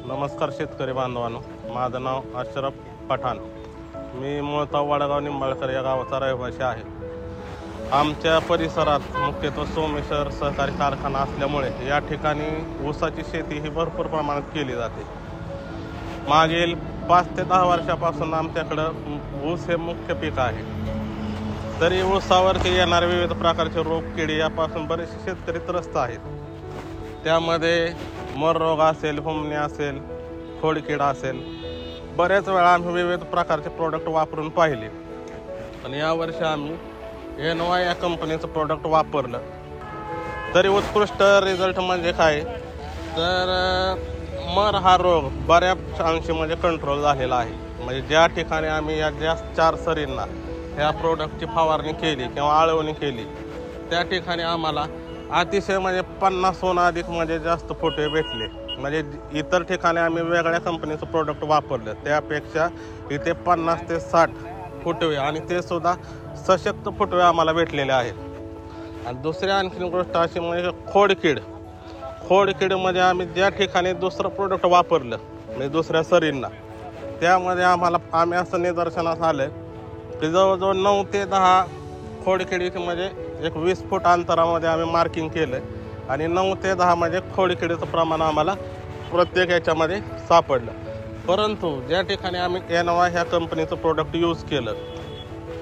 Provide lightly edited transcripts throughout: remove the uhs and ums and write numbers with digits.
नमस्कार शेतकरी बांधवांनो, माझं नाव अशरफ पठाण. मी मूळतः वडगाव निंबाळकर या गावाचा रहिवासी आहे. आमच्या परिसरात मुख्यत्वे सोमेश्वर सहकारी कारखाना असल्यामुळे या ठिकाणी ऊसाची शेती ही भरपूर प्रमाणात केली जाते. मागील 5 ते 10 वर्षापासून आमच्याकडं ऊस हे मुख्य पीक आहे. तरी ऊसावरती येणारे विविध प्रकारचे रोग किडी यापासून बरेचसे शेतकरी त्रस्त आहेत. त्यामध्ये मर रोग असेल, हुमणी असेल, खोडकिडा असेल, बऱ्याच वेळा आम्ही विविध प्रकारचे प्रोडक्ट वापरून पाहिले. पण यावर्षी आम्ही NY या कंपनीचं प्रोडक्ट वापरलं. तरी उत्कृष्ट रिझल्ट म्हणजे काय तर मर हा रोग बऱ्याच अंशी म्हणजे कंट्रोल झालेला आहे. म्हणजे ज्या ठिकाणी आम्ही या जास्त 4 सरींना ह्या प्रोडक्टची फवारणी केली किंवा आळवणी केली त्या ठिकाणी आम्हाला अतिशय म्हणजे 50हून अधिक म्हणजे जास्त फुटवे भेटले. म्हणजे इतर ठिकाणी आम्ही वेगळ्या कंपनीचं प्रोडक्ट वापरलं त्यापेक्षा इथे 50 ते 60 फुटवे आणि ते सुद्धा सशक्त फुटवे आम्हाला भेटलेले आहेत. आणि दुसरी आणखीन गोष्ट अशी म्हणजे खोडकीड आम्ही ज्या ठिकाणी दुसरं प्रोडक्ट वापरलं म्हणजे दुसऱ्या सरींना त्यामध्ये आम्ही असं निदर्शनास आलं की जवळजवळ 9 ते 10 खोडकिडी म्हणजे एक 20 फूट अंतरामध्ये आम्ही मार्किंग केलं आणि 9 ते 10 म्हणजे खोडकिडीचं प्रमाण आम्हाला प्रत्येक याच्यामध्ये सापडलं. परंतु ज्या ठिकाणी आम्ही NY ह्या कंपनीचं प्रोडक्ट यूज केलं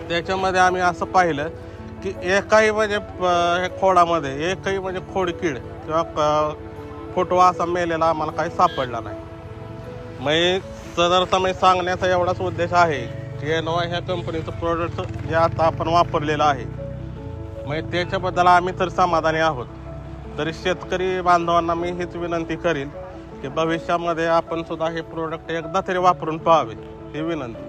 त्याच्यामध्ये आम्ही असं पाहिलं की एकाही म्हणजे खोडामध्ये एकही म्हणजे खोडकीड किंवा फुटवा असा मेलेला आम्हाला काही सापडला नाही. म्हणजे सदरता सांगण्याचा एवढाच उद्देश आहे की NY ह्या कंपनीचं प्रोडक्ट जे आता आपण वापरलेलं आहे म्हणजे त्याच्याबद्दल आम्ही तर समाधानी आहोत. तरी शेतकरी बांधवांना मी हीच विनंती करीन की भविष्यामध्ये आपण सुद्धा हे प्रोडक्ट एकदा तरी वापरून पाहावे ही विनंती.